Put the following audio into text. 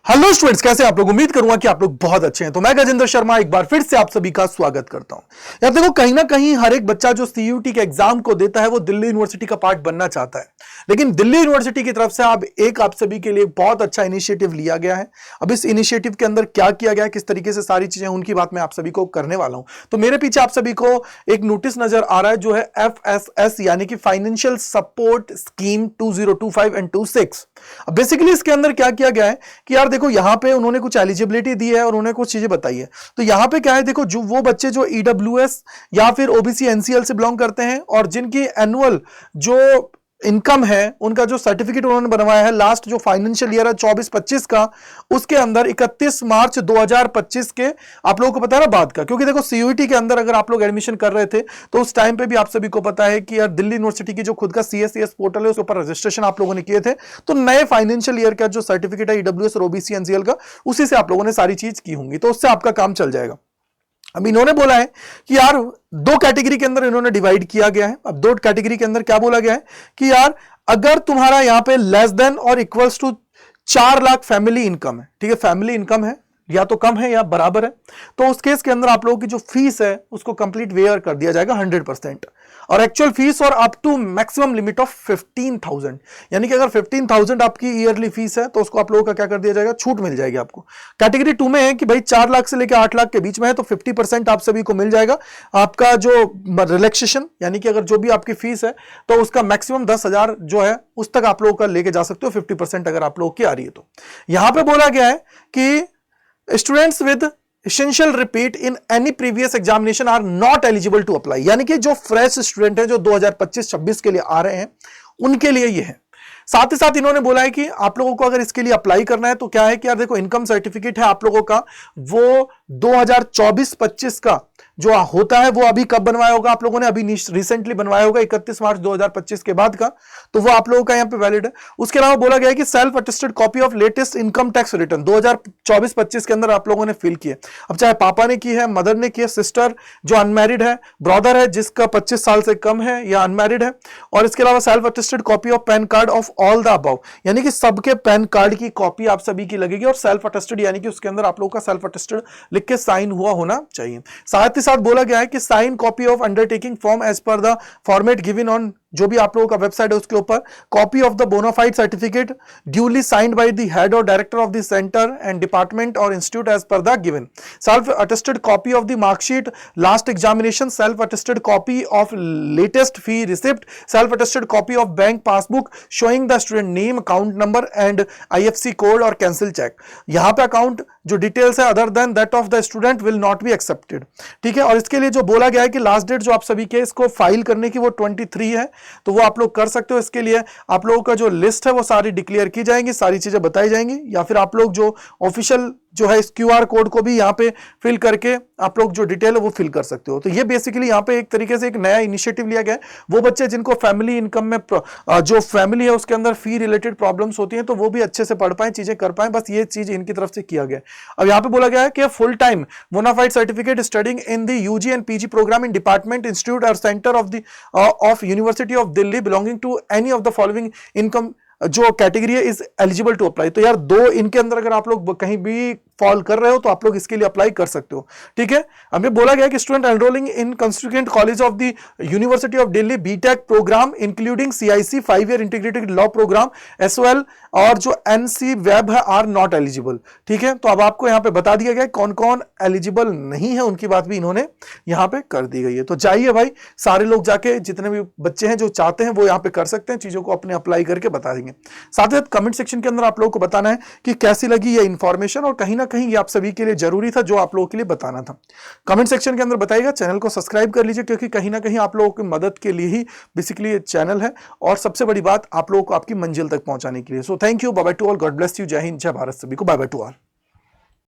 Hello students, कैसे आप लोग? उम्मीद करूंगा कि आप लोग बहुत अच्छे हैं। तो मैं गजेंद्र शर्मा एक बार फिर से आप सभी का स्वागत करता हूं। यार देखो, कहीं ना कहीं हर एक बच्चा जो सीयूटी के एग्जाम को देता है वो दिल्ली यूनिवर्सिटी का पार्ट बनना चाहता है, लेकिन दिल्ली यूनिवर्सिटी की तरफ से अब आप सभी के लिए बहुत अच्छा इनिशिएटिव लिया गया है। अब इस इनिशिएटिव के अंदर क्या किया गया है, किस तरीके से सारी चीजें, उनकी बात मैं आप सभी को करने वाला हूं। तो मेरे पीछे आप सभी को एक नोटिस नजर आ रहा है जो है FSS यानी कि financial support scheme 2025 and 26। Basically इसके अंदर क्या किया गया है कि यार देखो, यहां पे उन्होंने कुछ एलिजिबिलिटी दी है और उन्होंने कुछ चीजें बताई है। तो यहां पे क्या है, देखो, जो वो बच्चे जो ईडब्ल्यूएस या फिर ओबीसी एनसीएल से बिलोंग करते हैं और जिनकी एनुअल जो इनकम है, उनका जो सर्टिफिकेट उन्होंने बनवाया है लास्ट जो फाइनेंशियल ईयर है 24-25 का, उसके अंदर 31 मार्च 2025 के, आप लोगों को पता है ना बाद का, क्योंकि देखो सीयूईटी के अंदर अगर आप लोग एडमिशन कर रहे थे तो उस टाइम पे भी आप सभी को पता है कि यार दिल्ली यूनिवर्सिटी की जो खुद का सीएससीएस पोर्टल है उसके ऊपर रजिस्ट्रेशन आप लोगों ने किए थे। तो नए फाइनेंशियल ईयर का जो सर्टिफिकेट है ईडब्ल्यूएस और ओबीसी एनसीएल का, उसी से आप लोगों ने सारी चीज की होंगी, तो उससे आपका काम चल जाएगा। अब इन्होंने बोला है कि यार दो कैटेगरी के अंदर इन्होंने डिवाइड किया गया है। अब दो कैटेगरी के अंदर क्या बोला गया है कि यार अगर तुम्हारा यहां पे लेस देन और equals to 4 lakh family income है, ठीक है, फैमिली इनकम है या तो कम है या बराबर है, तो उस केस के अंदर आप लोगों की जो फीस है उसको कंप्लीट वेयर कर दिया जाएगा 100%, और एक्चुअल फीस और up to maximum limit of 15,000, यानी कि अगर 15,000 आपकी ईयरली फीस है तो उसको आप लोगों का क्या कर दिया जाएगा, छूट मिल जाएगी आपको। कैटेगरी 2 में है कि भाई 4 लाख से लेकर 8 लाख के बीच में है तो 50% आप सभी को मिल जाएगा आपका जो रिलैक्सेशन, यानी कि अगर जो भी आपकी फीस है तो उसका मैक्सिमम 10,000 जो है उस तक आप लोगों का लेके जा सकते हो, 50% अगर आप लोगों की आ रही है तो। यहां पर बोला गया है कि students with essential repeat in any previous examination are not eligible to apply, यानी कि जो फ्रेश स्टूडेंट है जो 2025-26 के लिए आ रहे हैं उनके लिए ये है। साथ ही साथ इन्होंने बोला है कि आप लोगों को अगर इसके लिए अप्लाई करना है तो क्या है कि यार देखो, इनकम सर्टिफिकेट है आप लोगों का वो 2024-25 का जो होता है वो अभी कब बनवाया होगा, आप लोगों ने अभी रिसेंटली बनवाया होगा 31 मार्च 2025 के बाद का, तो वो आप लोगों का यहाँ पे वैलिड है। उसके अलावा बोला गया है कि self attested copy of latest income tax return 2024-25 के अंदर आप लोगों ने फिल की है। अब चाहे पापा ने की है, मदर ने की है, सिस्टर जो अनमैरिड है, ब्रदर है जिसका 25 साल से कम है या अनमैरिड है, और इसके अलावा self attested copy of pan card of all the above, यानी कि सबके पैन कार्ड की कॉपी आप सभी की लगेगी, और सेल्फ अटेस्टेड यानी कि उसके अंदर आप लोगों का सेल्फ अटेस्टेड लिख के साइन हुआ होना चाहिए। साथ ही साथ बोला गया है कि sign copy of undertaking form as per the format given on, जो भी आप लोगों का वेबसाइट है उसके ऊपर, copy of the bona fide certificate duly signed by the head और director of the centre and department और institute as per the given, self attested copy of the marksheet last examination, self attested copy of latest fee receipt, self attested copy of bank passbook showing the student name, account number and IFSC code और cancel cheque. यहां पे account जो details है other than that of the student will not be accepted, ठीक है। और इसके लिए जो बोला गया है कि लास्ट डेट जो आप सभी के इसको फाइल करने की वो 23 है, तो वो आप लोग कर सकते हो। इसके लिए आप लोगों का जो लिस्ट है वो सारी डिक्लेयर की जाएंगी, सारी चीजें बताई जाएंगी, या फिर आप लोग जो ऑफिशियल जो है इस QR कोड को भी यहाँ पे फिल करके आप लोग जो डिटेल है वो फिल कर सकते हो। तो ये बेसिकली यहाँ पे एक तरीके से एक नया इनिशिएटिव लिया गया है। वो बच्चे जिनको फैमिली इनकम में जो फैमिली है उसके अंदर फी रिलेटेड प्रॉब्लम्स होती हैं तो वो भी अच्छे से पढ़ पाए, चीजें कर पाए, बस ये चीज इनकी तरफ से किया गया है। अब यहाँ पे बोला गया है कि full time bona fide certificate studying in the UG and PG programme in department, institute और centre of university of Delhi belonging to any of the following income जो कैटेगरी है इज एलिजिबल टू अप्लाई। तो यार दो इनके अंदर अगर आप लोग कहीं भी फॉल कर रहे हो तो आप लोग इसके लिए अप्लाई कर सकते हो, ठीक है। हमें बोला गया कि student enrolling in constituent college of the university of Delhi BTech programme including CIC 5 year integrated law programme SOL और जो NC वेब है आर नॉट एलिजिबल, ठीक है। तो अब आपको यहाँ पे बता दिया गया कौन कौन एलिजिबल नहीं है, उनकी बात भी इन्होंने यहाँ पे कर दी गई है। तो जाइए भाई, सारे लोग जाके जितने भी बच्चे हैं जो चाहते हैं वो यहाँ पे कर सकते हैं, चीजों को अपने अप्लाई करके बता देंगे। साथ ही साथ कमेंट सेक्शन के अंदर आप लोगों को बताना है कि कैसी लगी ये इंफॉर्मेशन, और कहीं ना कहीं ये आप सभी के लिए जरूरी था जो आप लोगों के लिए बताना था। कमेंट सेक्शन के अंदर बताइएगा, चैनल को सब्सक्राइब कर लीजिए क्योंकि कहीं ना कहीं आप लोगों की मदद के लिए ही बेसिकली ये चैनल है, और सबसे बड़ी बात आप लोगों को आपकी मंजिल तक पहुंचाने के लिए। So thank you, bye bye to all, God bless you, जय हिंद, जय भारत, सभी को बाय बाय टू ऑल।